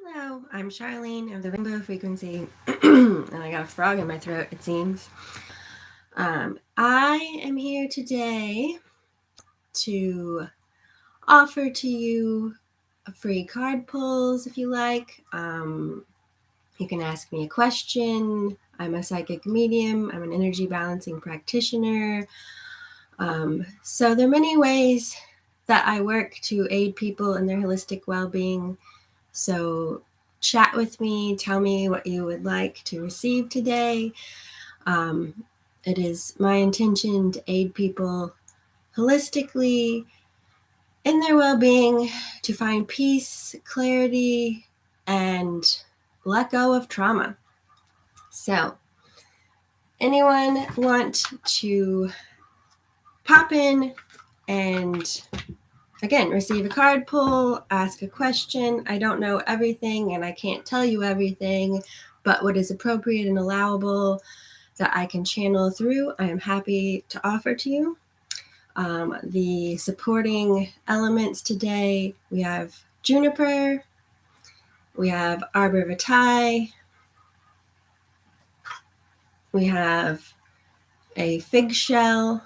Hello, I'm Charlene of the Rainbow Frequency, and I got a frog in my throat, it seems. I am here today to offer to you free card pulls if you like. You can ask me a question. I'm a psychic medium, I'm an energy balancing practitioner. So there are many ways that I work to aid people in their holistic well-being. So chat with me, tell me what you would like to receive today. It is my intention to aid people holistically in their well-being, to find peace, clarity, and let go of trauma. So, anyone want to pop in and again, receive a card pull, ask a question. I don't know everything and I can't tell you everything, but what is appropriate and allowable that I can channel through, I am happy to offer to you. The supporting elements today, we have juniper, we have arbor vitae, we have a fig shell,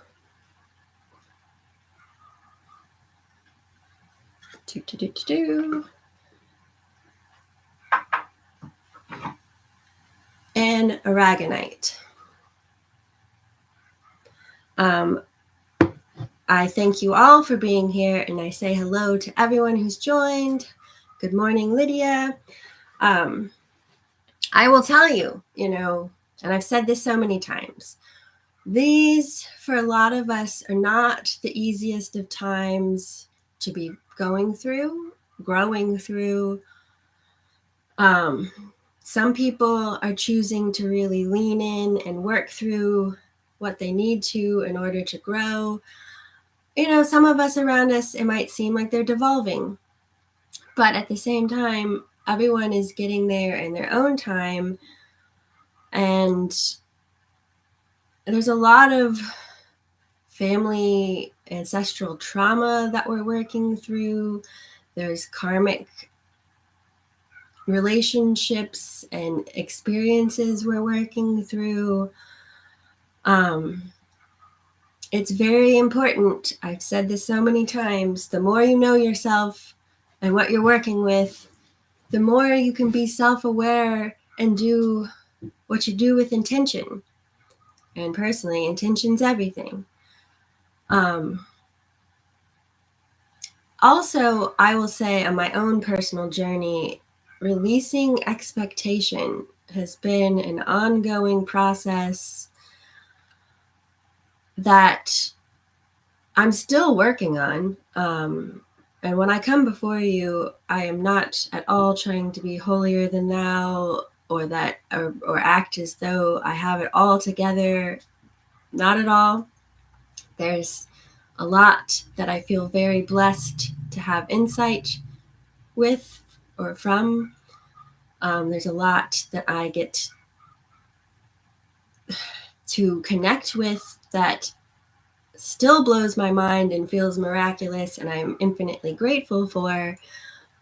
and aragonite. I thank you all for being here, and I say hello to everyone who's joined. Good morning, Lydia. I will tell you, and I've said this so many times, these, for a lot of us, are not the easiest of times to be going through, growing through. Some people are choosing to really lean in and work through what they need to in order to grow. Some of us around us, it might seem like they're devolving, but at the same time, everyone is getting there in their own time. And there's a lot of family ancestral trauma that we're working through. There's karmic relationships and experiences we're working through. It's very important. I've said this so many times. The more you know yourself and what you're working with, the more you can be self-aware and do what you do with intention. And personally, intention's everything. Also, I will say on my own personal journey, releasing expectation has been an ongoing process that I'm still working on. And when I come before you, I am not at all trying to be holier than thou or act as though I have it all together. Not at all. There's a lot that I feel very blessed to have insight with or from. There's a lot that I get to connect with that still blows my mind and feels miraculous, and I'm infinitely grateful for.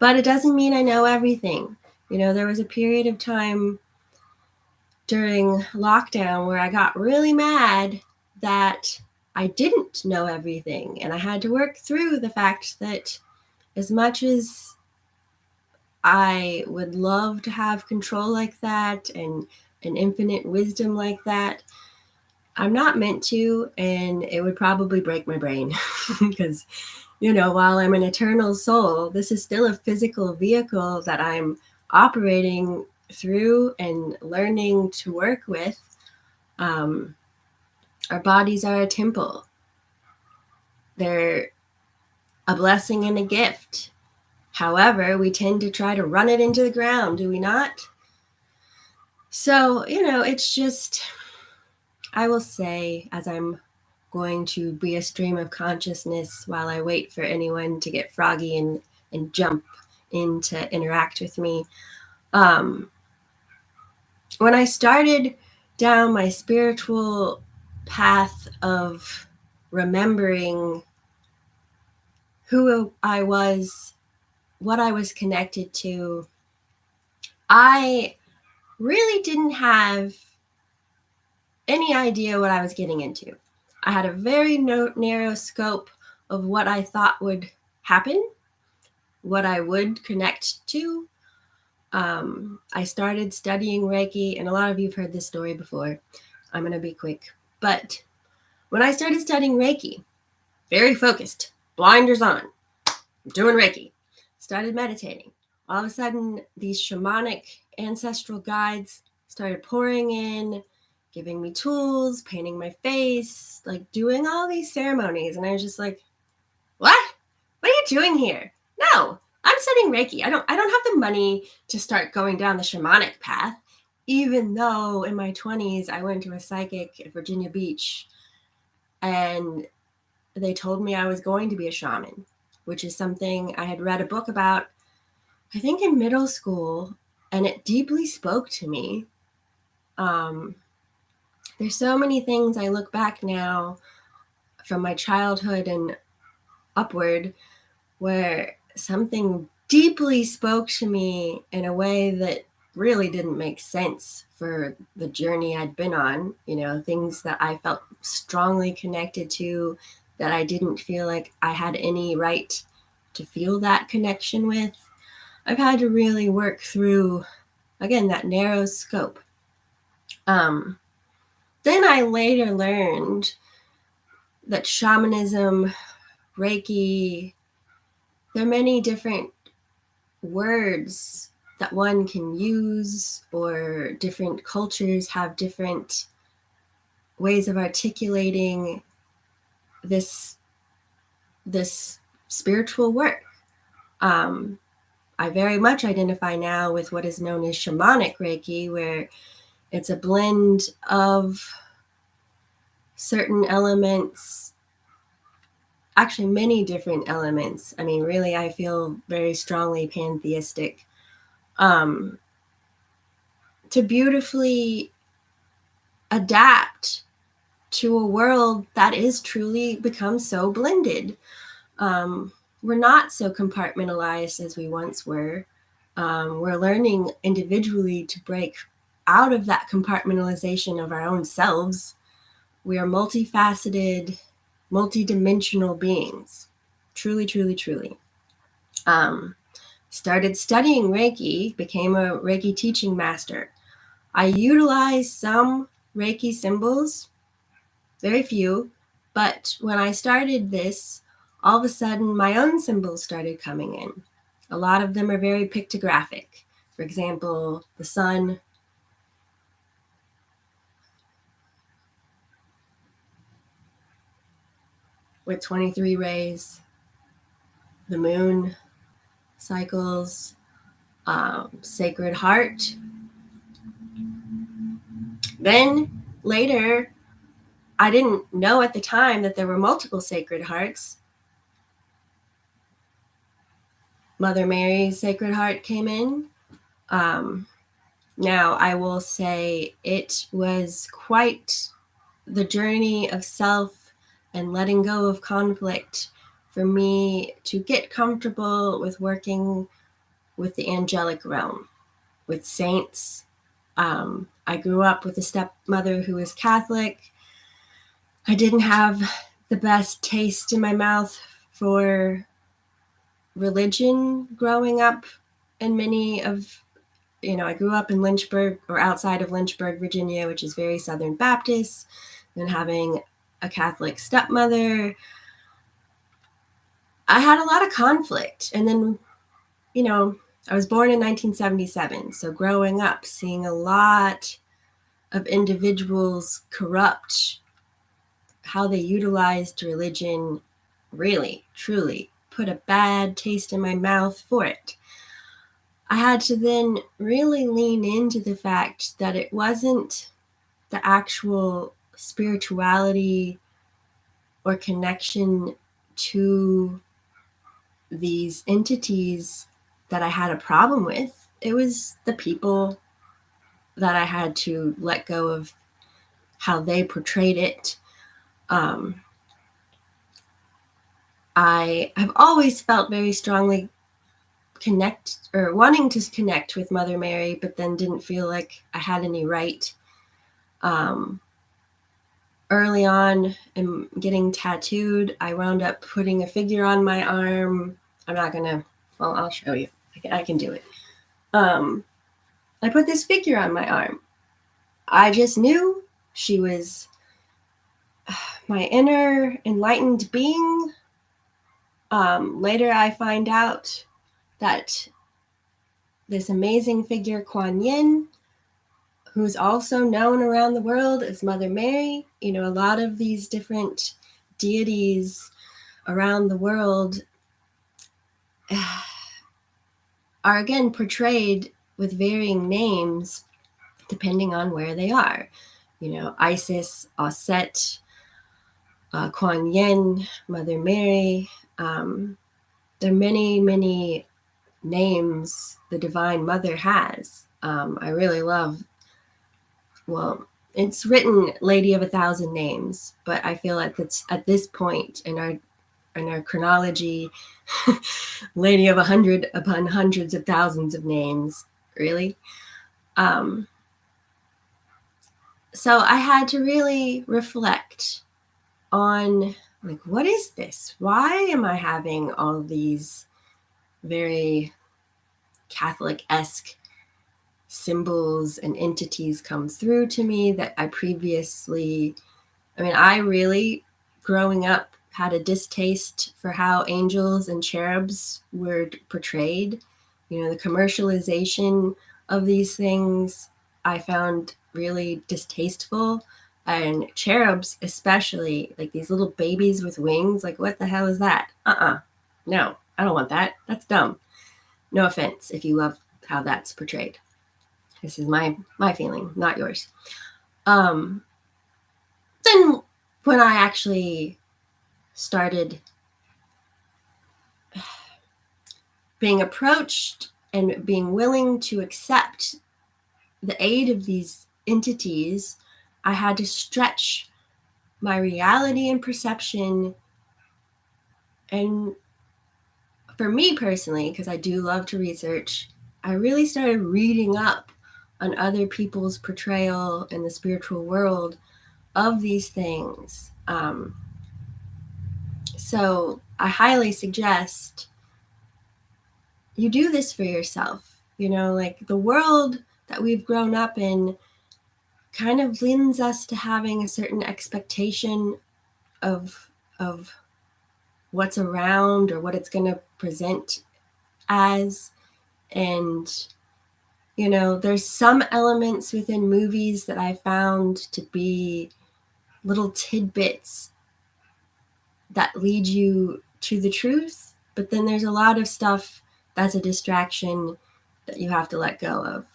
But it doesn't mean I know everything. There was a period of time during lockdown where I got really mad that I didn't know everything, and I had to work through the fact that as much as I would love to have control like that and an infinite wisdom like that, I'm not meant to, and it would probably break my brain because, while I'm an eternal soul, this is still a physical vehicle that I'm operating through and learning to work with. Our bodies are a temple. They're a blessing and a gift. However, we tend to try to run it into the ground, do we not? So, it's just, I will say, as I'm going to be a stream of consciousness while I wait for anyone to get froggy and jump in to interact with me. When I started down my spiritual path of remembering who I was, what I was connected to, I really didn't have any idea what I was getting into. I had a very narrow scope of what I thought would happen, what I would connect to. I started studying Reiki, and a lot of you have heard this story before. I'm going to be quick. But when I started studying Reiki, very focused, blinders on, doing Reiki, started meditating. All of a sudden, these shamanic ancestral guides started pouring in, giving me tools, painting my face, like doing all these ceremonies. And I was just like, what? What are you doing here? No, I'm studying Reiki. I don't have the money to start going down the shamanic path, even though in my 20s I went to a psychic at Virginia Beach and they told me I was going to be a shaman, which is something I had read a book about, I think in middle school, and it deeply spoke to me. There's so many things I look back now from my childhood and upward where something deeply spoke to me in a way that really didn't make sense for the journey I'd been on, things that I felt strongly connected to that I didn't feel like I had any right to feel that connection with. I've had to really work through, again, that narrow scope. Then I later learned that shamanism, Reiki, there are many different words that one can use, or different cultures have different ways of articulating this spiritual work. I very much identify now with what is known as shamanic Reiki, where it's a blend of certain elements, actually many different elements. I mean, really, I feel very strongly pantheistic, to beautifully adapt to a world that is truly become so blended. We're not so compartmentalized as we once were. We're learning individually to break out of that compartmentalization of our own selves. We are multifaceted, multidimensional beings. Truly, truly, truly. Started studying Reiki, became a Reiki teaching master. I utilized some Reiki symbols, very few, but when I started this, all of a sudden my own symbols started coming in. A lot of them are very pictographic. For example, the sun, with 23 rays, the moon cycles, sacred heart. Then later, I didn't know at the time that there were multiple sacred hearts. Mother Mary's Sacred Heart came in. Now, I will say it was quite the journey of self and letting go of conflict for me to get comfortable with working with the angelic realm, with saints. I grew up with a stepmother who was Catholic. I didn't have the best taste in my mouth for religion growing up, and I grew up in Lynchburg, or outside of Lynchburg, Virginia, which is very Southern Baptist, and having a Catholic stepmother, I had a lot of conflict. And then, I was born in 1977, so growing up, seeing a lot of individuals corrupt how they utilized religion, really, truly put a bad taste in my mouth for it. I had to then really lean into the fact that it wasn't the actual spirituality or connection to these entities that I had a problem with. It was the people that I had to let go of how they portrayed it. I have always felt very strongly connect, or wanting to connect with Mother Mary, but then didn't feel like I had any right. Early on in getting tattooed, I wound up putting a figure on my arm. I'm not gonna, well, I'll show you. I can do it. I put this figure on my arm. I just knew she was my inner enlightened being. Later, I find out that this amazing figure, Kuan Yin, who's also known around the world as Mother Mary, a lot of these different deities around the world are again portrayed with varying names depending on where they are. Isis, Aset, Kuan Yin, Mother Mary. There are many, many names the Divine Mother has. I really love, well, it's written Lady of 1,000 Names, but I feel like it's at this point in our chronology, Lady of 100 upon hundreds of thousands of names, really. So I had to really reflect on, like, what is this? Why am I having all these very Catholic-esque symbols and entities come through to me that I really, growing up, had a distaste for how angels and cherubs were portrayed. The commercialization of these things I found really distasteful. And cherubs, especially, like these little babies with wings, like, what the hell is that? No, I don't want that. That's dumb. No offense if you love how that's portrayed. This is my feeling, not yours. Then when I actually started being approached and being willing to accept the aid of these entities, I had to stretch my reality and perception. And for me personally, because I do love to research, I really started reading up on other people's portrayal in the spiritual world of these things. So I highly suggest you do this for yourself. Like, the world that we've grown up in kind of lends us to having a certain expectation of what's around or what it's going to present as. And there's some elements within movies that I found to be little tidbits that lead you to the truth, but then there's a lot of stuff that's a distraction that you have to let go of.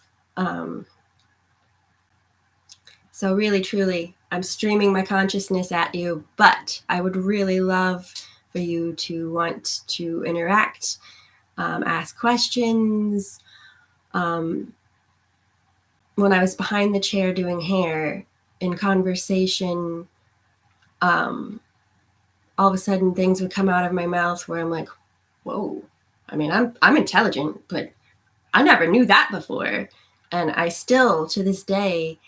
So really, truly, I'm streaming my consciousness at you, but I would really love for you to want to interact, ask questions. When I was behind the chair doing hair, in conversation, all of a sudden things would come out of my mouth where I'm like, whoa, I'm intelligent, but I never knew that before. And I still, to this day,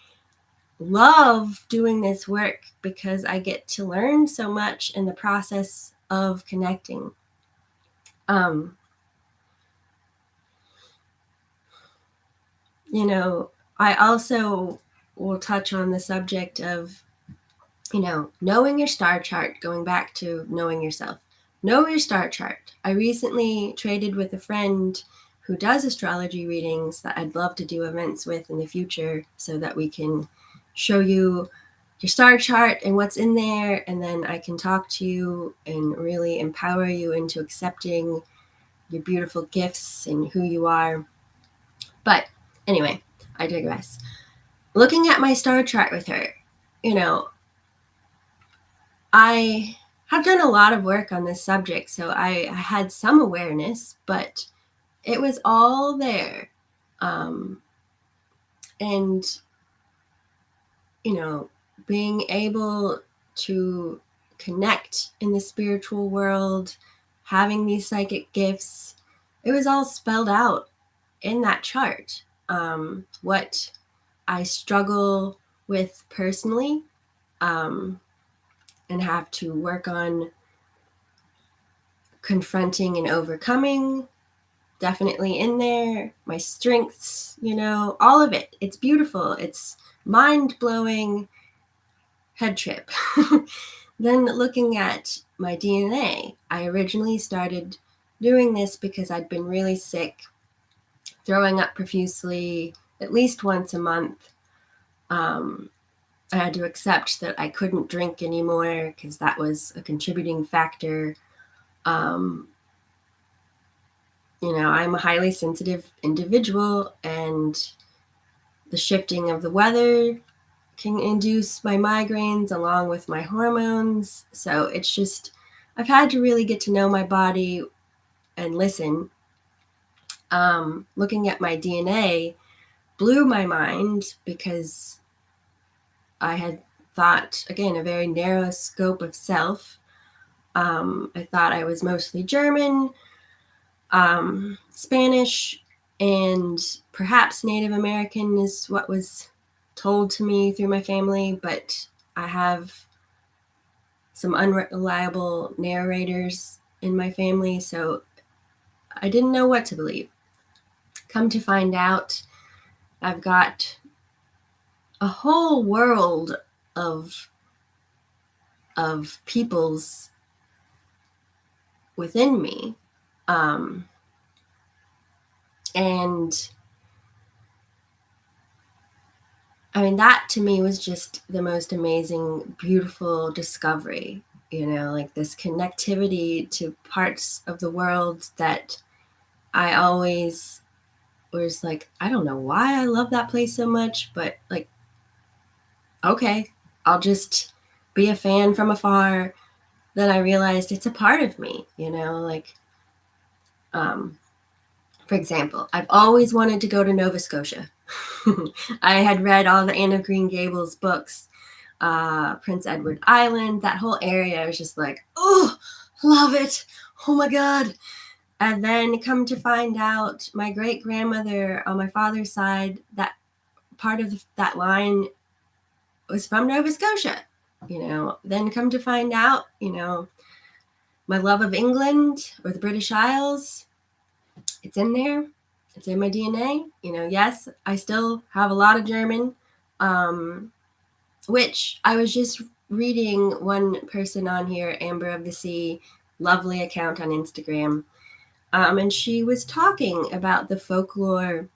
love doing this work because I get to learn so much in the process of connecting. I also will touch on the subject of, knowing your star chart, going back to knowing yourself. Know your star chart. I recently traded with a friend who does astrology readings that I'd love to do events with in the future so that we can show you your star chart and what's in there, and then I can talk to you and really empower you into accepting your beautiful gifts and who you are. But anyway, I digress. Looking at my star chart with her, I have done a lot of work on this subject, so I had some awareness, but it was all there. And, being able to connect in the spiritual world, having these psychic gifts, it was all spelled out in that chart. What I struggle with personally, and have to work on confronting and overcoming, definitely in there. My strengths, all of it. It's beautiful. It's mind-blowing head trip. Then looking at my DNA, I originally started doing this because I'd been really sick, throwing up profusely at least once a month. I had to accept that I couldn't drink anymore because that was a contributing factor. I'm a highly sensitive individual, and the shifting of the weather can induce my migraines along with my hormones. So it's just, I've had to really get to know my body and listen. Looking at my DNA blew my mind because I had thought, again, a very narrow scope of self. I thought I was mostly German, Spanish, and perhaps Native American is what was told to me through my family, but I have some unreliable narrators in my family, so I didn't know what to believe. Come to find out, I've got a whole world of peoples within me. And I mean, that to me was just the most amazing, beautiful discovery, like this connectivity to parts of the world that I always was like, I don't know why I love that place so much, but like, okay, I'll just be a fan from afar. Then I realized it's a part of me, like, for example, I've always wanted to go to Nova Scotia. I had read all the Anne of Green Gables books, Prince Edward Island, that whole area. I was just like, oh, love it. Oh my God. And then come to find out, my great grandmother on my father's side, that part of that line was from Nova Scotia. Then come to find out, my love of England or the British Isles, it's in there. It's in my DNA. Yes, I still have a lot of German, which I was just reading one person on here, Amber of the Sea, lovely account on Instagram. And she was talking about the folklore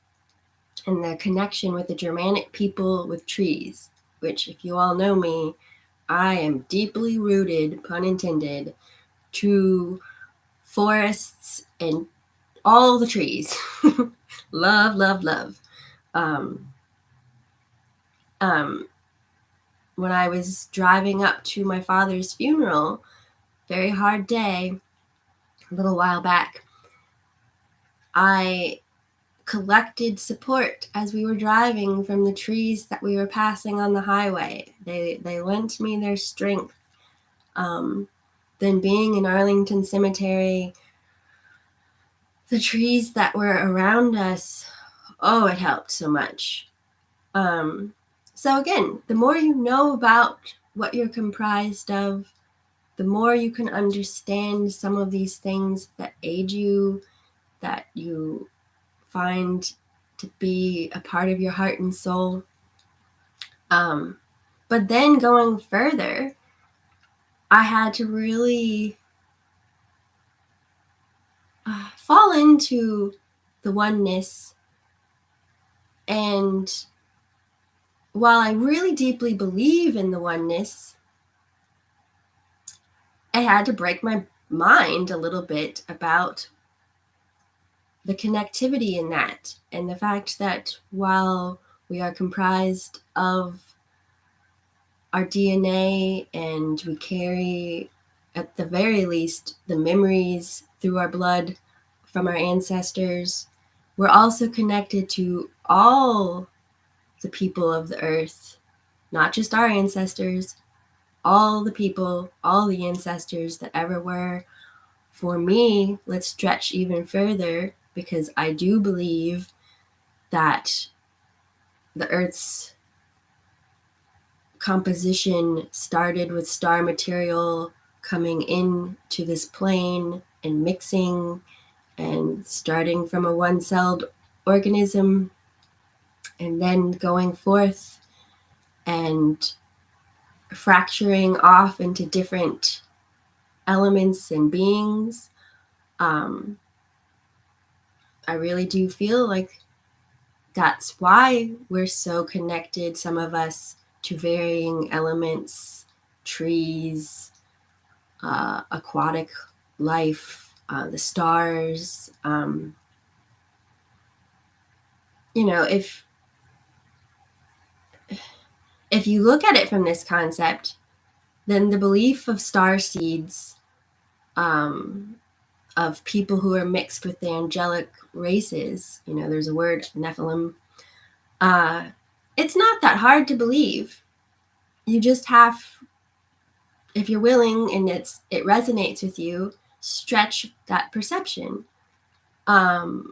and the connection with the Germanic people with trees, which, if you all know me, I am deeply rooted, pun intended, to forests and all the trees. Love, love, love. When I was driving up to my father's funeral, very hard day, a little while back, I collected support as we were driving from the trees that we were passing on the highway. They lent me their strength. Then being in Arlington Cemetery, the trees that were around us, oh, it helped so much. So again, the more you know about what you're comprised of, the more you can understand some of these things that aid you, that you find to be a part of your heart and soul. But then going further, I had to really fall into the oneness. And while I really deeply believe in the oneness, I had to break my mind a little bit about the connectivity in that, and the fact that while we are comprised of our DNA and we carry, at the very least, the memories through our blood from our ancestors, we're also connected to all the people of the earth, not just our ancestors, all the people, all the ancestors that ever were. For me, let's stretch even further. because I do believe that the Earth's composition started with star material coming into this plane and mixing and starting from a one-celled organism and then going forth and fracturing off into different elements and beings. I really do feel like that's why we're so connected, some of us, to varying elements, trees, aquatic life, the stars. If you look at it from this concept, then the belief of star seeds, of people who are mixed with the angelic races, there's a word, Nephilim, it's not that hard to believe. You just have, if you're willing and it resonates with you, stretch that perception. And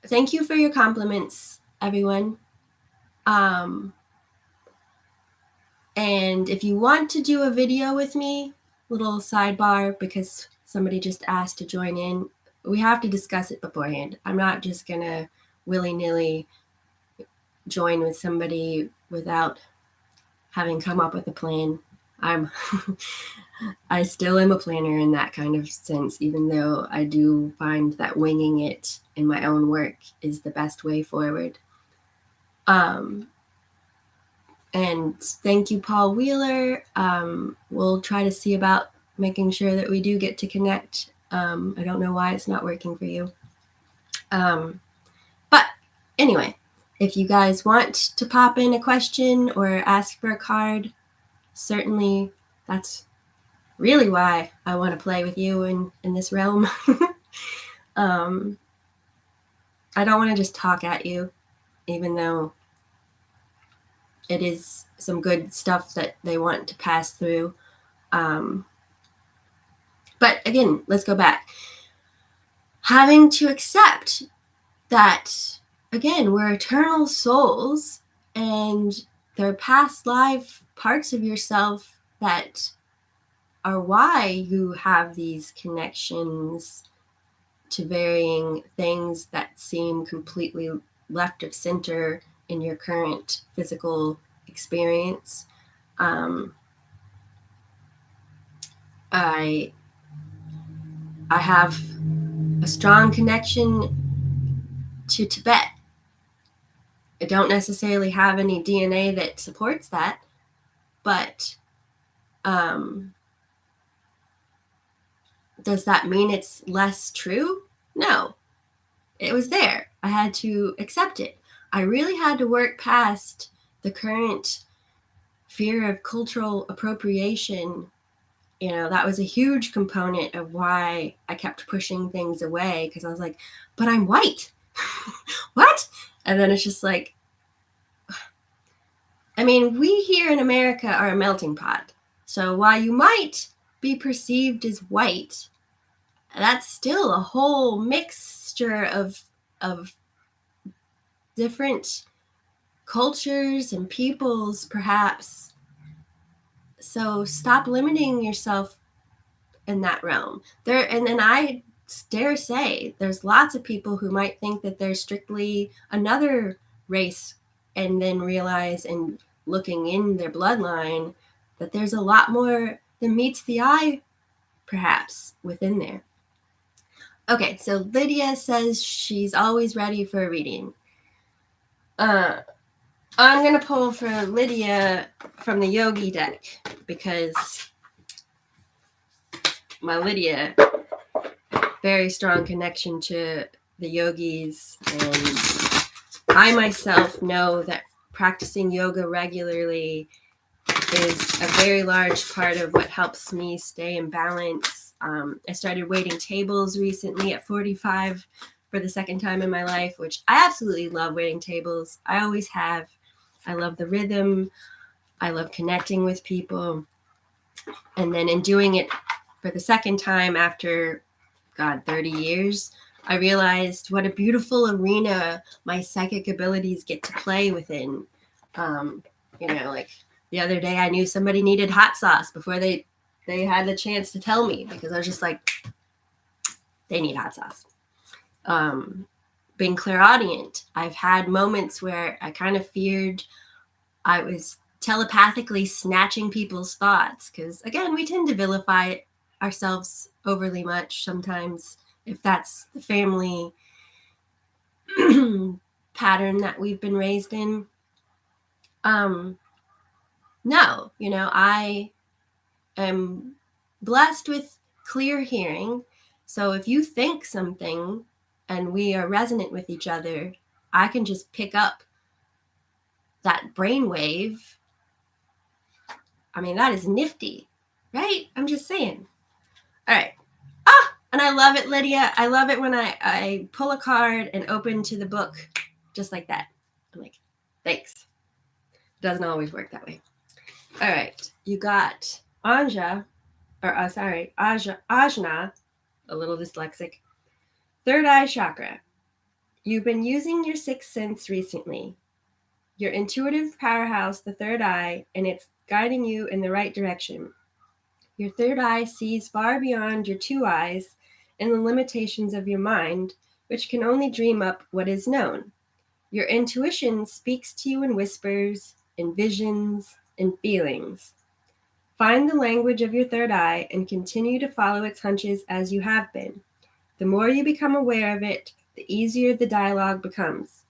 thank you for your compliments, everyone. And if you want to do a video with me, little sidebar, because somebody just asked to join in, we have to discuss it beforehand. I'm not just going to willy-nilly join with somebody without having come up with a plan. I still am a planner in that kind of sense, even though I do find that winging it in my own work is the best way forward. And thank you, Paul Wheeler. We'll try to see about making sure that we do get to connect. I don't know why it's not working for you. But anyway, if you guys want to pop in a question or ask for a card, certainly that's really why I want to play with you in this realm. I don't want to just talk at you, even though it is some good stuff that they want to pass through. But again, let's go back. Having to accept that, again, we're eternal souls and there are past life parts of yourself that are why you have these connections to varying things that seem completely left of center in your current physical experience. I have a strong connection to Tibet. I don't necessarily have any DNA that supports that, but does that mean it's less true? No. It was there. I had to accept it. I really had to work past the current fear of cultural appropriation. That was a huge component of why I kept pushing things away, because I was like, but I'm white. What? And then it's just like, we here in America are a melting pot. So while you might be perceived as white, that's still a whole mixture of different cultures and peoples, perhaps. So stop limiting yourself in that realm. And then I dare say there's lots of people who might think that they're strictly another race, and then realize, and looking in their bloodline, that there's a lot more than meets the eye, perhaps, within there. Okay, so Lydia says she's always ready for a reading. I'm going to pull for Lydia from the Yogi deck, because my Lydia, very strong connection to the yogis, and I myself know that practicing yoga regularly is a very large part of what helps me stay in balance. I started waiting tables recently at 45 for the second time in my life, which I absolutely love waiting tables. I always have. I love the rhythm. I love connecting with people. And then in doing it for the second time after, 30 years, I realized what a beautiful arena my psychic abilities get to play within. Like the other day, I knew somebody needed hot sauce before they had the chance to tell me, because I was just like, they need hot sauce. Being clairaudient, I've had moments where I kind of feared I was telepathically snatching people's thoughts, because again, we tend to vilify ourselves overly much sometimes, if that's the family pattern that we've been raised in. No, I am blessed with clear hearing. So if you think something and we are resonant with each other, I can just pick up that brainwave. I mean, that is nifty, right? I'm just saying. All right. And I love it, Lydia. I love it when I pull a card and open to the book just like that. I'm like, thanks. Doesn't always work that way. All right. You got Ajna, a little dyslexic. Third eye chakra. You've been using your sixth sense recently. Your intuitive powerhouse, the third eye, and it's guiding you in the right direction. Your third eye sees far beyond your two eyes and the limitations of your mind, which can only dream up what is known. Your intuition speaks to you in whispers, in visions, in feelings. Find the language of your third eye and continue to follow its hunches as you have been. The more you become aware of it, the easier the dialogue becomes.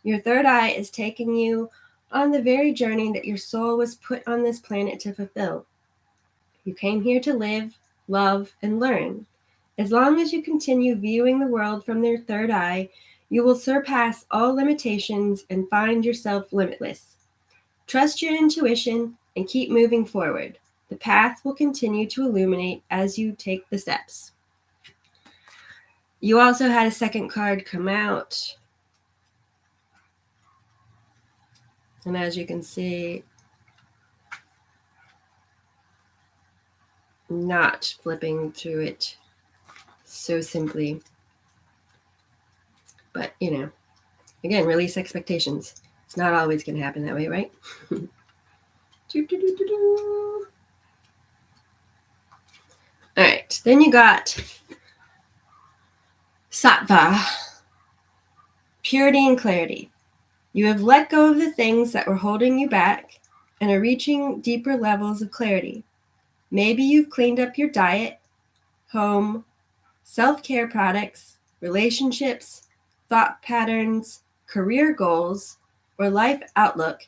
Your third eye is taking you on the very journey that your soul was put on this planet to fulfill. You came here to live, love, and learn. As long as you continue viewing the world from their third eye, you will surpass all limitations and find yourself limitless. Trust your intuition and keep moving forward. The path will continue to illuminate as you take the steps. You also had a second card come out. And as you can see, not flipping through it so simply. But, again, release expectations. It's not always going to happen that way, right? All right. Then you got Sattva, purity and clarity. You have let go of the things that were holding you back and are reaching deeper levels of clarity. Maybe you've cleaned up your diet, home, self-care products, relationships, thought patterns, career goals, or life outlook,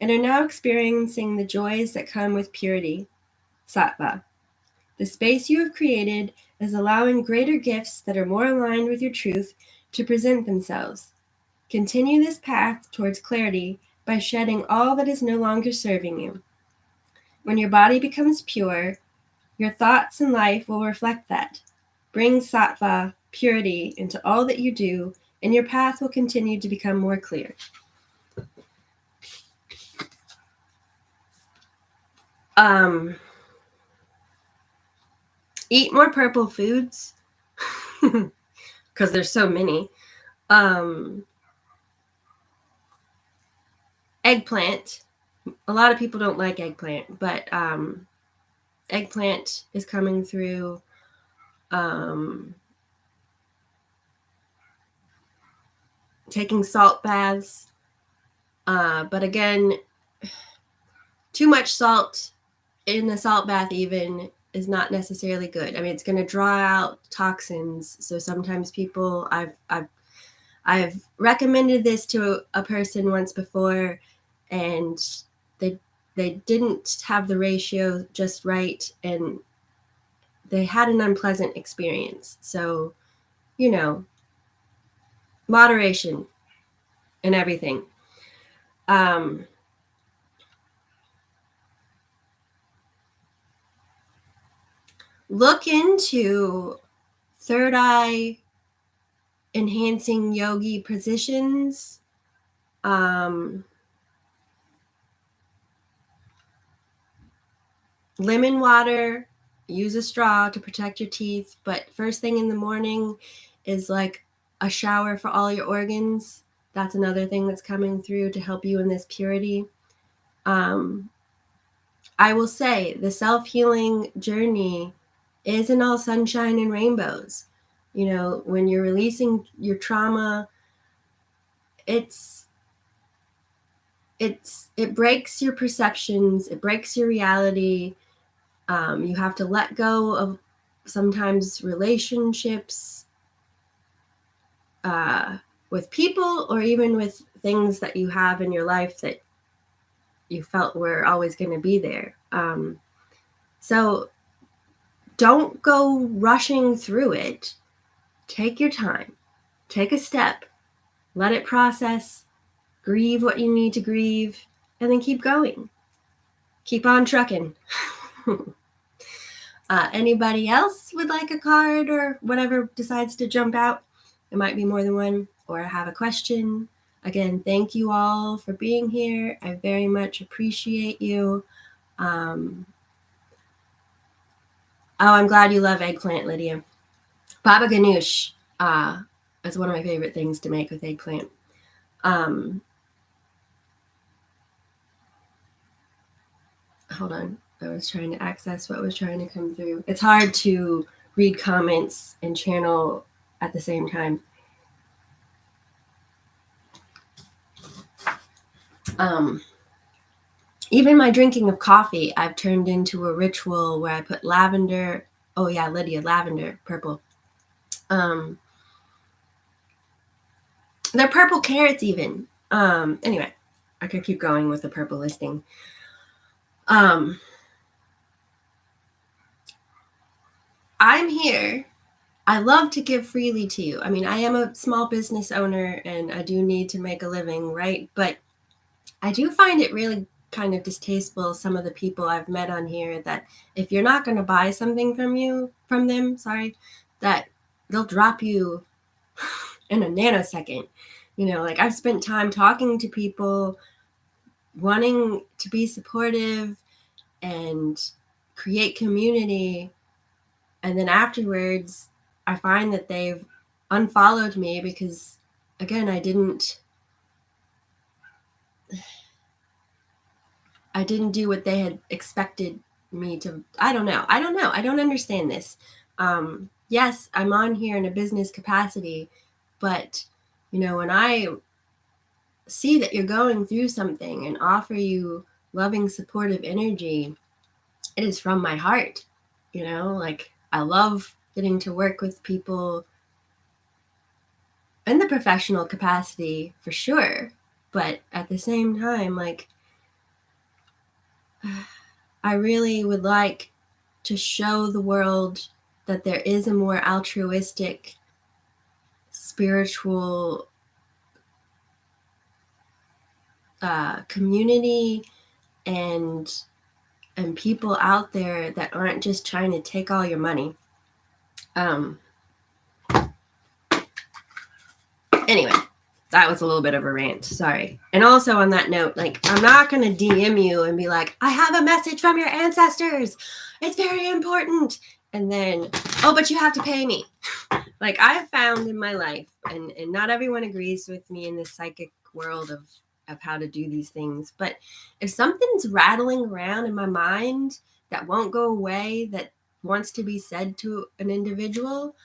and are now experiencing the joys that come with purity, Sattva. The space you have created is allowing greater gifts that are more aligned with your truth to present themselves. Continue this path towards clarity by shedding all that is no longer serving you. When your body becomes pure, your thoughts and life will reflect that. Bring Sattva, purity, into all that you do, and your path will continue to become more clear. Eat more purple foods, because there's so many. Eggplant. A lot of people don't like eggplant, but eggplant is coming through. Taking salt baths. But again, too much salt in a salt bath even is not necessarily good. I mean, it's going to draw out toxins. So sometimes people, I've recommended this to a person once before, and they didn't have the ratio just right, and they had an unpleasant experience. So, moderation in everything. Look into third eye enhancing yogi positions. Lemon water, use a straw to protect your teeth, but first thing in the morning is like a shower for all your organs. That's another thing that's coming through to help you in this purity. I will say the self-healing journey isn't all sunshine and rainbows. You know, when you're releasing your trauma, it breaks your perceptions, it breaks your reality. You have to let go of sometimes relationships with people, or even with things that you have in your life that you felt were always going to be there. So don't go rushing through it. Take your time, take a step, let it process, grieve what you need to grieve, and then keep going. Keep on trucking. Anybody else would like a card or whatever decides to jump out? It might be more than one, or have a question. Again, thank you all for being here. I very much appreciate you. Oh, I'm glad you love eggplant, Lydia. Baba ganoush is one of my favorite things to make with eggplant. Hold on. I was trying to access what was trying to come through. It's hard to read comments and channel at the same time. Even my drinking of coffee, I've turned into a ritual where I put lavender. Oh yeah, Lydia, lavender, purple. They're purple carrots even. Anyway, I could keep going with the purple listing. I'm here. I love to give freely to you. I mean, I am a small business owner and I do need to make a living, right? But I do find it really kind of distasteful, some of the people I've met on here, that if you're not going to buy something from them, that they'll drop you in a nanosecond. You know, like I've spent time talking to people, wanting to be supportive and create community, and then afterwards I find that they've unfollowed me because, again, I didn't do what they had expected me to. I don't know. I don't understand this. Yes, I'm on here in a business capacity, but you know, when I see that you're going through something and offer you loving, supportive energy, it is from my heart. You know, like I love getting to work with people in the professional capacity for sure, but at the same time, like I really would like to show the world that there is a more altruistic, spiritual community and people out there that aren't just trying to take all your money. Anyway, that was a little bit of a rant. Sorry. And also on that note, like, I'm not going to DM you and be like, I have a message from your ancestors. It's very important. And then, oh, but you have to pay me. Like I've found in my life, and not everyone agrees with me in this psychic world of how to do these things, but if something's rattling around in my mind that won't go away, that wants to be said to an individual,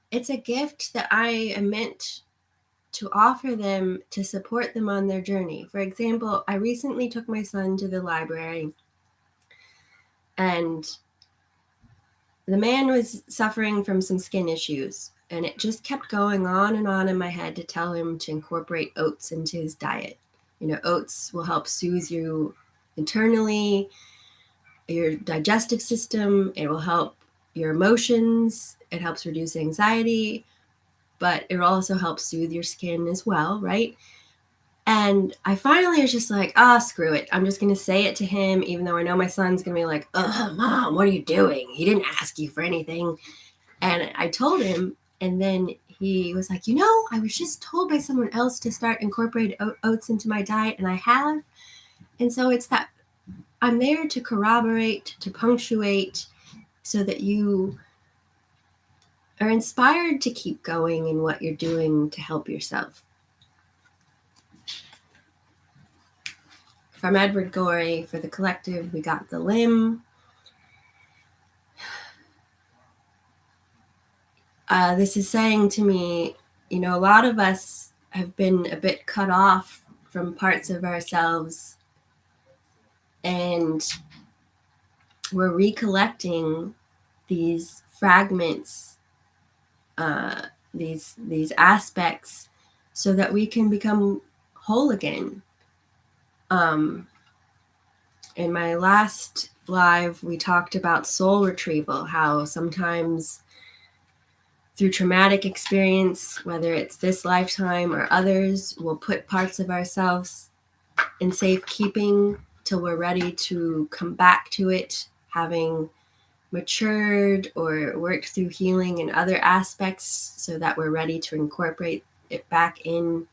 it's a gift that I am meant to offer them to support them on their journey. For example, I recently took my son to the library, and the man was suffering from some skin issues, and it just kept going on and on in my head to tell him to incorporate oats into his diet. You know, oats will help soothe you internally, your digestive system. It will help your emotions. It helps reduce anxiety, but it also helps soothe your skin as well, right? And I finally was just like, screw it. I'm just going to say it to him, even though I know my son's going to be like, Mom, what are you doing? He didn't ask you for anything. And I told him, and then he was like, I was just told by someone else to start incorporating oats into my diet, and I have. And so it's that I'm there to corroborate, to punctuate, so that you are inspired to keep going in what you're doing to help yourself. From Edward Gorey, for the collective, we got the limb. This is saying to me, a lot of us have been a bit cut off from parts of ourselves, and we're recollecting these fragments, these aspects, so that we can become whole again. In my last live, we talked about soul retrieval, how sometimes through traumatic experience, whether it's this lifetime or others, we'll put parts of ourselves in safekeeping till we're ready to come back to it, having matured or worked through healing in other aspects, so that we're ready to incorporate it back in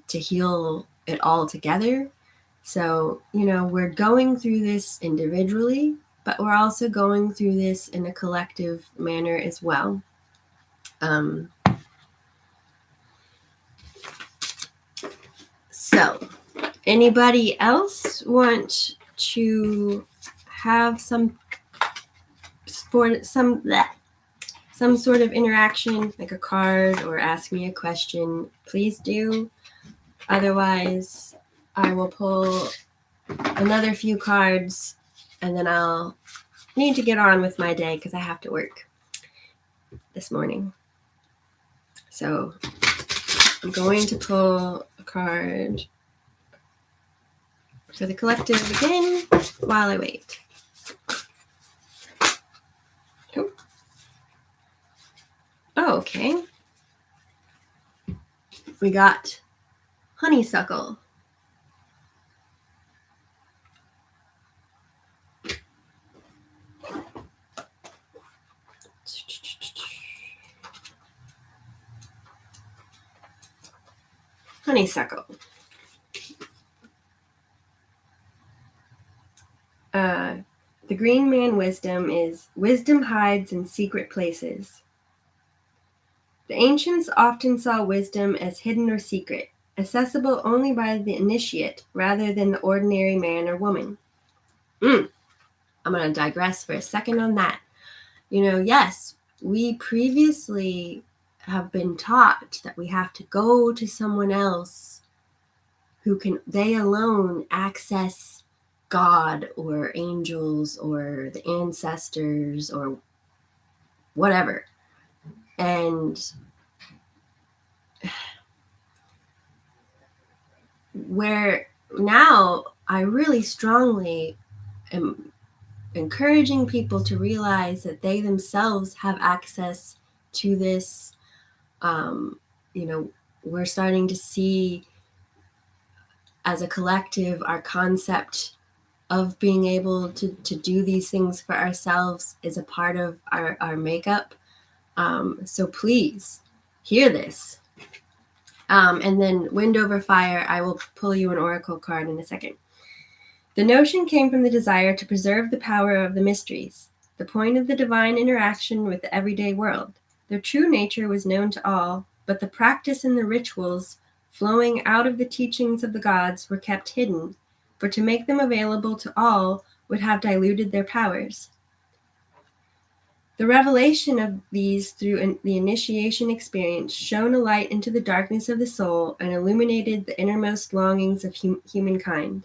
to heal it all together. So, we're going through this individually, but we're also going through this in a collective manner as well. So, anybody else want to have some sort of interaction, like a card, or ask me a question? Please do. Otherwise, I will pull another few cards, and then I'll need to get on with my day because I have to work this morning. So I'm going to pull a card for the collective again while I wait. Oh, okay. We got honeysuckle. Honeysuckle. The green man wisdom is wisdom hides in secret places. The ancients often saw wisdom as hidden or secret, accessible only by the initiate rather than the ordinary man or woman. I'm going to digress for a second on that. Yes, we previously have been taught that we have to go to someone else who can, they alone, access God or angels or the ancestors or whatever. And where now I really strongly am encouraging people to realize that they themselves have access to this. We're starting to see as a collective our concept of being able to do these things for ourselves is a part of our makeup. So please hear this. And then Wind Over Fire, I will pull you an oracle card in a second. The notion came from the desire to preserve the power of the mysteries, the point of the divine interaction with the everyday world. Their true nature was known to all, but the practice and the rituals flowing out of the teachings of the gods were kept hidden, for to make them available to all would have diluted their powers. The revelation of these through the initiation experience shone a light into the darkness of the soul and illuminated the innermost longings of humankind.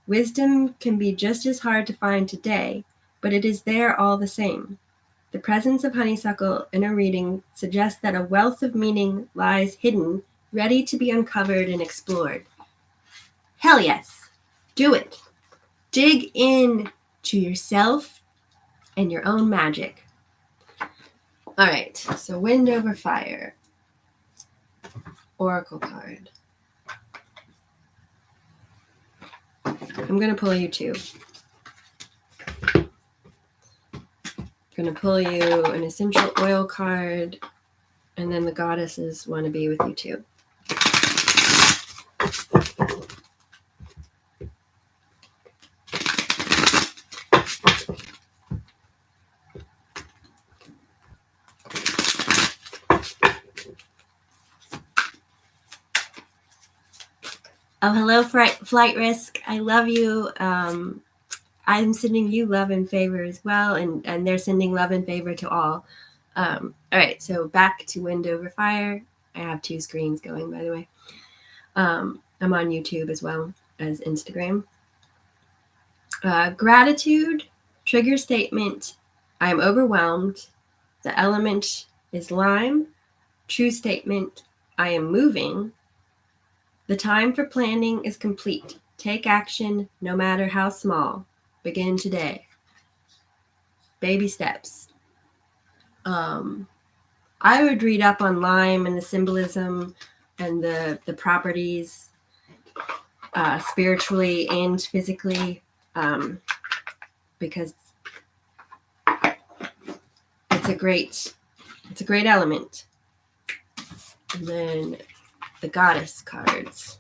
Wisdom can be just as hard to find today, but it is there all the same. The presence of honeysuckle in a reading suggests that a wealth of meaning lies hidden, ready to be uncovered and explored. Hell yes, do it. Dig in to yourself and your own magic. All right, so Wind Over Fire, oracle card. I'm going to pull you two. I'm going to pull you an essential oil card, and then the goddesses want to be with you too. Oh, hello, Flight Risk. I love you. I'm sending you love and favor as well, and they're sending love and favor to all. All right, so back to Wind Over Fire. I have 2 screens going, by the way. I'm on YouTube as well as Instagram. Gratitude, trigger statement. I am overwhelmed. The element is lime. True statement. I am moving. The time for planning is complete. Take action, no matter how small. Begin today. Baby steps. I would read up on lime and the symbolism and the properties spiritually and physically, because it's a great element. And then the goddess cards.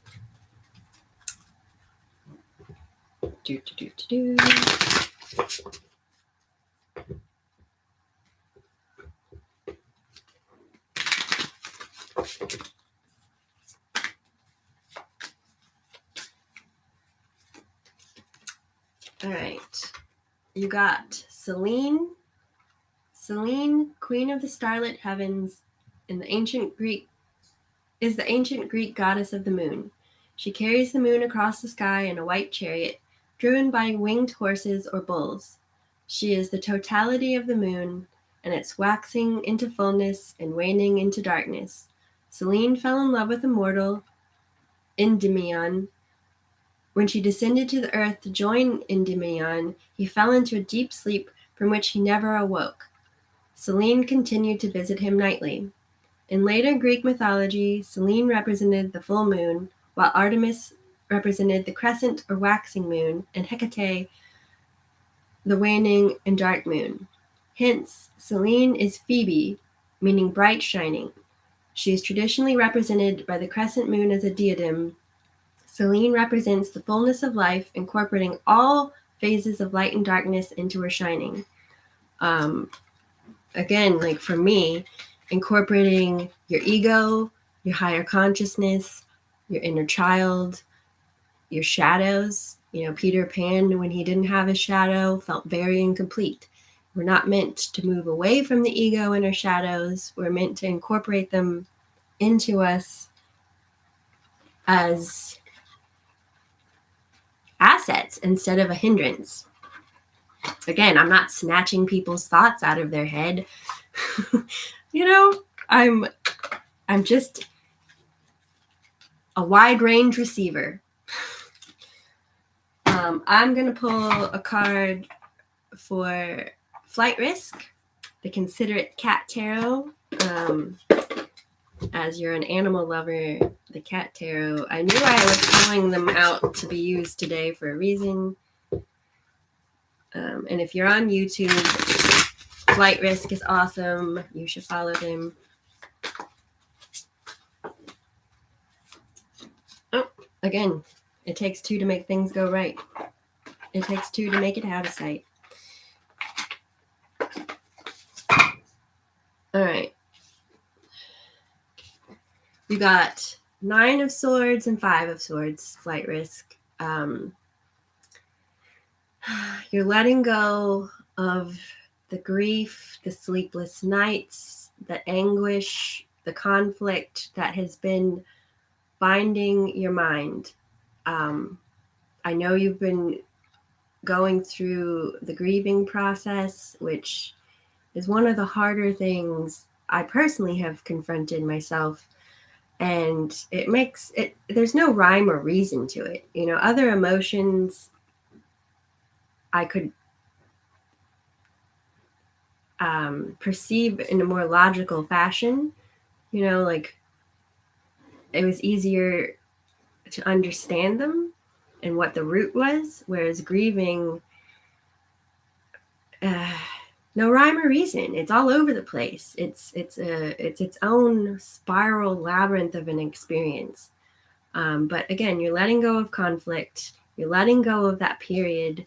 All right. You got Selene, Queen of the Starlit Heavens, in the ancient Greek is the ancient Greek goddess of the moon. She carries the moon across the sky in a white chariot, driven by winged horses or bulls. She is the totality of the moon, and its waxing into fullness and waning into darkness. Selene fell in love with a mortal, Endymion. When she descended to the earth to join Endymion, he fell into a deep sleep from which he never awoke. Selene continued to visit him nightly. In later Greek mythology, Selene represented the full moon, while Artemis represented the crescent or waxing moon, and Hecate the waning and dark moon. Hence, Selene is Phoebe, meaning bright shining. She is traditionally represented by the crescent moon as a diadem. Selene represents the fullness of life, incorporating all phases of light and darkness into her shining. Again, like for me, incorporating your ego, your higher consciousness, your inner child, your shadows. Peter Pan, when he didn't have a shadow, felt very incomplete. We're not meant to move away from the ego and our shadows. We're meant to incorporate them into us as assets instead of a hindrance. Again, I'm not snatching people's thoughts out of their head. I'm just a wide range receiver. I'm going to pull a card for Flight Risk, the Considerate Cat Tarot. As you're an animal lover, the Cat Tarot, I knew I was pulling them out to be used today for a reason. And if you're on YouTube, Flight Risk is awesome. You should follow him. Oh, again, it takes 2 to make things go right. It takes 2 to make it out of sight. All right. You got 9 of Swords and 5 of Swords, Flight Risk. You're letting go of the grief, the sleepless nights, the anguish, the conflict that has been binding your mind. I know you've been going through the grieving process, which is one of the harder things I personally have confronted myself. And it makes it, there's no rhyme or reason to it. Other emotions I could perceive in a more logical fashion. Like it was easier to understand them and what the root was, whereas grieving, no rhyme or reason. It's all over the place. It's its own spiral labyrinth of an experience. But again, you're letting go of conflict. You're letting go of that period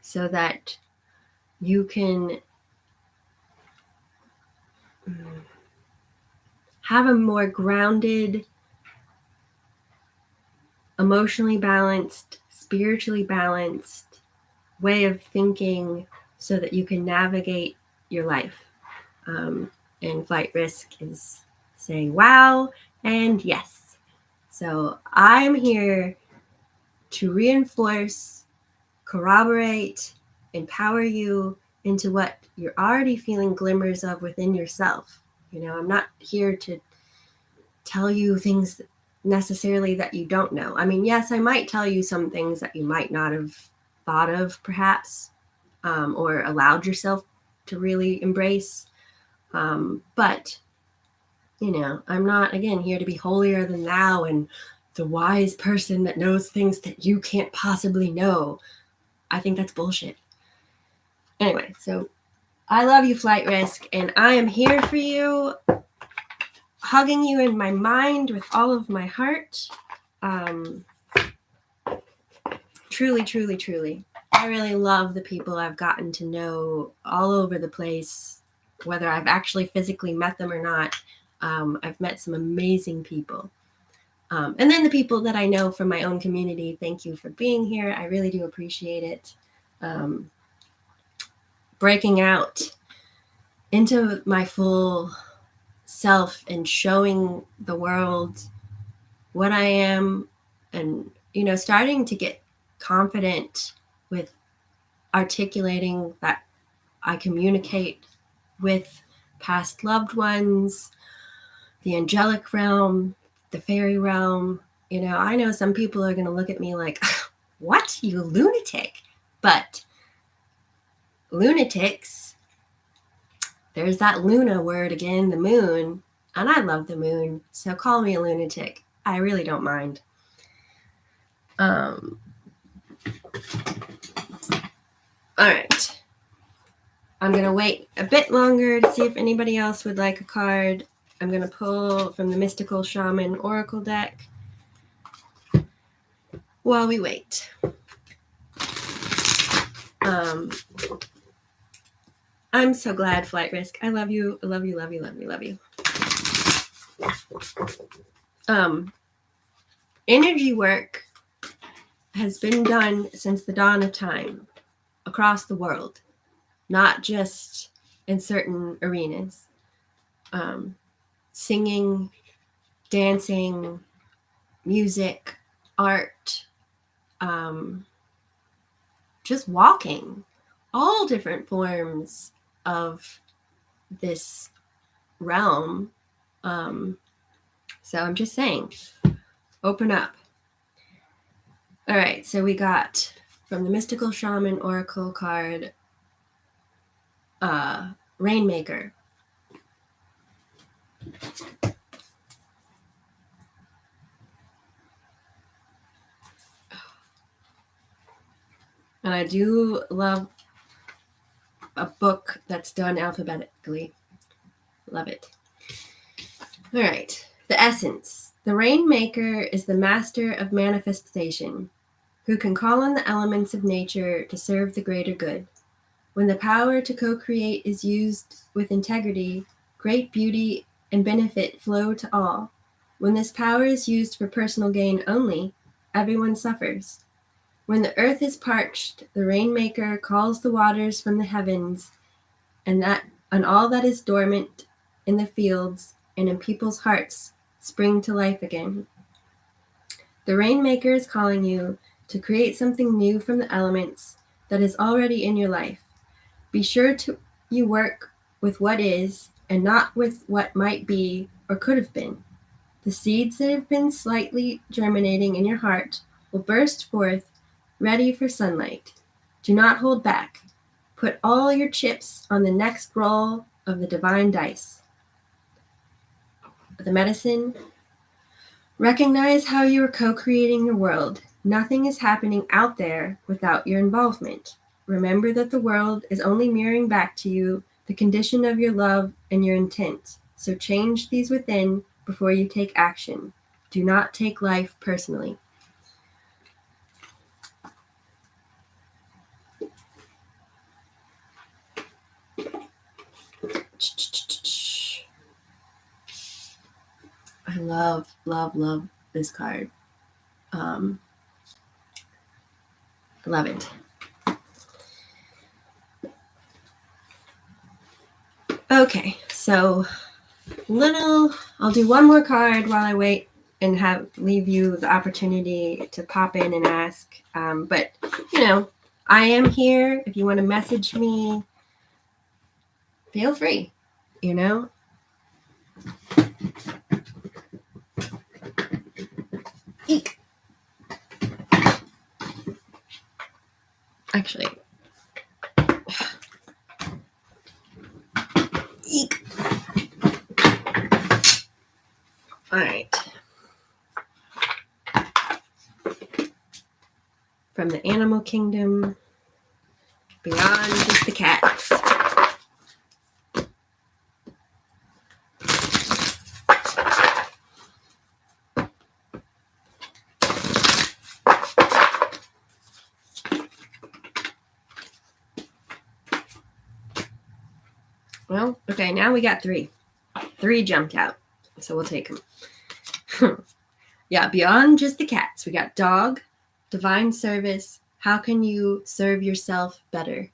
so that you can have a more grounded emotionally balanced, spiritually balanced way of thinking so that you can navigate your life. And Flight Risk is saying wow and yes. So I'm here to reinforce, corroborate, empower you into what you're already feeling glimmers of within yourself. I'm not here to tell you things necessarily that you don't know. I mean, yes, I might tell you some things that you might not have thought of, perhaps, or allowed yourself to really embrace. But, I'm not, again, here to be holier than thou and the wise person that knows things that you can't possibly know. I think that's bullshit. Anyway, so I love you, Flight Risk, and I am here for you, hugging you in my mind with all of my heart. Truly, truly, truly. I really love the people I've gotten to know all over the place, whether I've actually physically met them or not. I've met some amazing people. And then the people that I know from my own community, thank you for being here. I really do appreciate it. Breaking out into my full self and showing the world what I am, and starting to get confident with articulating that I communicate with past loved ones, the angelic realm, the fairy realm. I know some people are going to look at me like, what, you lunatic? But lunatics, there's that Luna word again, the moon, and I love the moon, so call me a lunatic. I really don't mind. All right. I'm going to wait a bit longer to see if anybody else would like a card. I'm going to pull from the Mystical Shaman Oracle deck while we wait. I'm so glad, Flight Risk. I love you. I love you, love you, love you, love you. Energy work has been done since the dawn of time across the world, not just in certain arenas. Singing, dancing, music, art, just walking, all different forms of this realm. So I'm just saying, open up. All right, so we got from the Mystical Shaman Oracle card, Rainmaker. And I do love a book that's done alphabetically. Love it. All right, the essence. The Rainmaker is the master of manifestation, who can call on the elements of nature to serve the greater good. When the power to co-create is used with integrity, great beauty and benefit flow to all. When this power is used for personal gain only, everyone suffers. When the earth is parched, the Rainmaker calls the waters from the heavens, and all that is dormant in the fields and in people's hearts spring to life again. The Rainmaker is calling you to create something new from the elements that is already in your life. Be sure you work with what is and not with what might be or could have been. The seeds that have been slightly germinating in your heart will burst forth, ready for sunlight. Do not hold back. Put all your chips on the next roll of the divine dice. The medicine. Recognize how you are co-creating your world. Nothing is happening out there without your involvement. Remember that the world is only mirroring back to you the condition of your love and your intent. So change these within before you take action. Do not take life personally. I love, love, love this card. Love it. Okay, so I'll do one more card while I wait and leave you the opportunity to pop in and ask. But I am here. If you want to message me, feel free. Eek. Actually, eek. All right. From the animal kingdom, beyond just the cats. Well, okay, now we got three. Three jumped out, so we'll take them. Yeah, beyond just the cats, we got dog, divine service. How can you serve yourself better?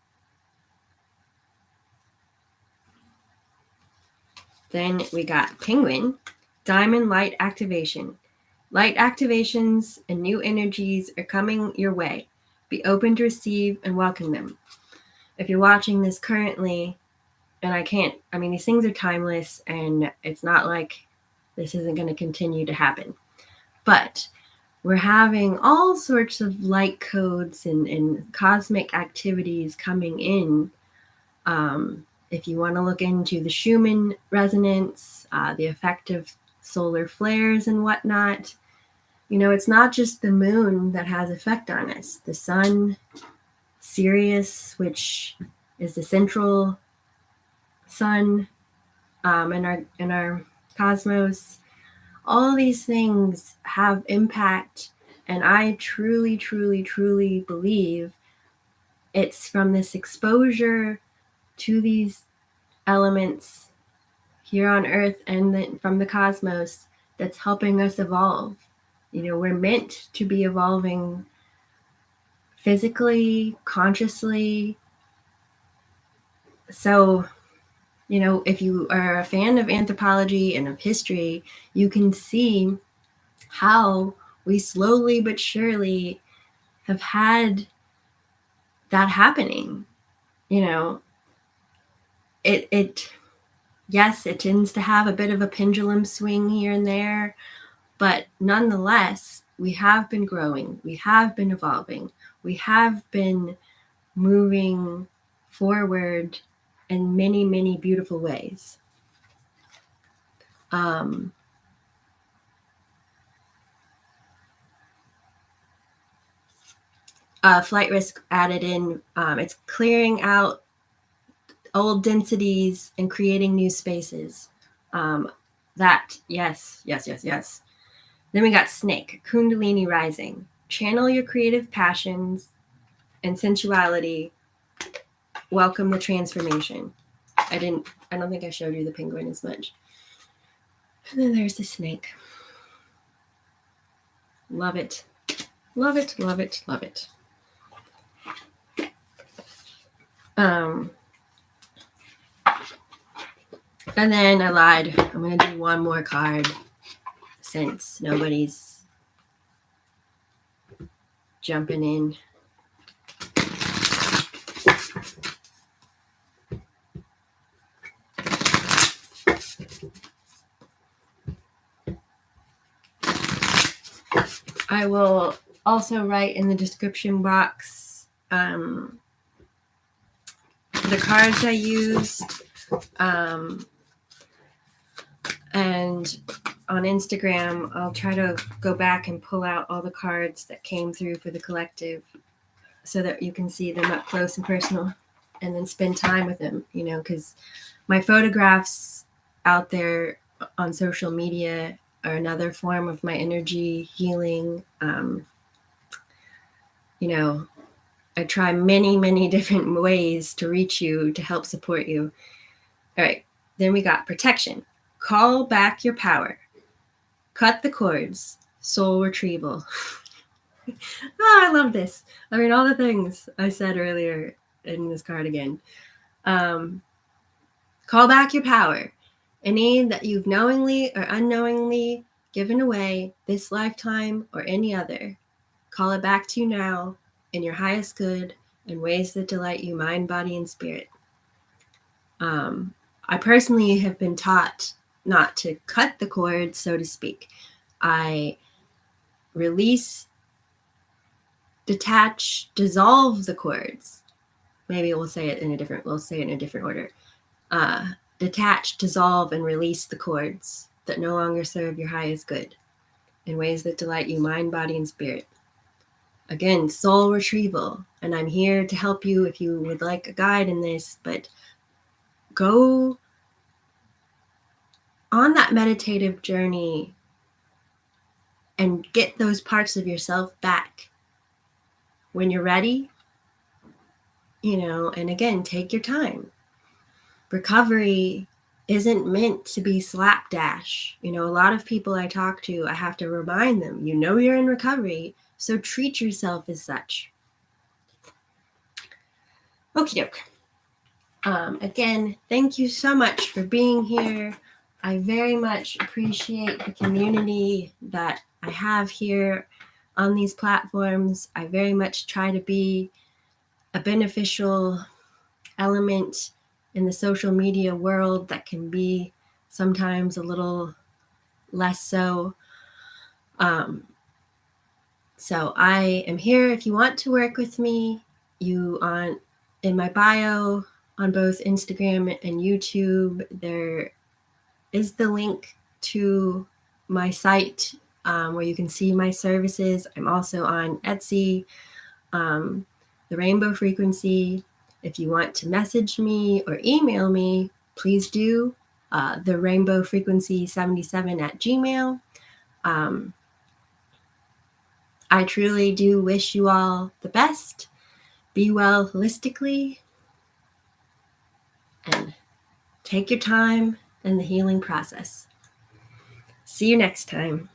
Then we got penguin, diamond light activation. Light activations and new energies are coming your way. Be open to receive and welcome them. If you're watching this currently, and these things are timeless, and it's not like this isn't going to continue to happen. But we're having all sorts of light codes and cosmic activities coming in. If you want to look into the Schumann resonance, the effect of solar flares and whatnot, it's not just the moon that has effect on us. The sun, Sirius, which is the central sun in our cosmos, all these things have impact, and I truly, truly, truly believe it's from this exposure to these elements here on Earth and then from the cosmos that's helping us evolve. We're meant to be evolving physically, consciously. So, if you are a fan of anthropology and of history, you can see how we slowly but surely have had that happening. Yes, it tends to have a bit of a pendulum swing here and there, but nonetheless, we have been growing, we have been evolving, we have been moving forward in many, many beautiful ways. Flight risk added in. It's clearing out old densities and creating new spaces. Yes. Then we got snake, kundalini rising. Channel your creative passions and sensuality. Welcome the transformation. I don't think I showed you the penguin as much. And then there's the snake. Love it. Love it, love it, love it. And then I lied. I'm going to do one more card since nobody's jumping in. I will also write in the description box the cards I used. And on Instagram, I'll try to go back and pull out all the cards that came through for the collective so that you can see them up close and personal and then spend time with them, because my photographs out there on social media are another form of my energy healing. I try many, many different ways to reach you, to help support you. All right. Then we got protection. Call back your power. Cut the cords. Soul retrieval. Oh, I love this. I mean, all the things I said earlier in this card again. Call back your power. Any that you've knowingly or unknowingly given away this lifetime or any other. Call it back to you now in your highest good in ways that delight you, mind, body, and spirit. I personally have been taught not to cut the cord, so to speak. I release, detach, dissolve the cords. Maybe we'll say it in a different order. Detach, dissolve, and release the cords that no longer serve your highest good in ways that delight you, mind, body, and spirit. Again, soul retrieval. And I'm here to help you if you would like a guide in this, but go on that meditative journey and get those parts of yourself back when you're ready, and again, take your time. Recovery isn't meant to be slapdash. A lot of people I talk to, I have to remind them, you're in recovery, so treat yourself as such. Okie doke. Again, thank you so much for being here. I very much appreciate the community that I have here on these platforms. I very much try to be a beneficial element in the social media world that can be sometimes a little less so. So I am here if you want to work with me. In my bio on both Instagram and YouTube, there is the link to my site where you can see my services. I'm also on Etsy, the Rainbow Frequency. If you want to message me or email me, please do. The Rainbow Frequency 77 at Gmail. I truly do wish you all the best. Be well holistically. And take your time in the healing process. See you next time.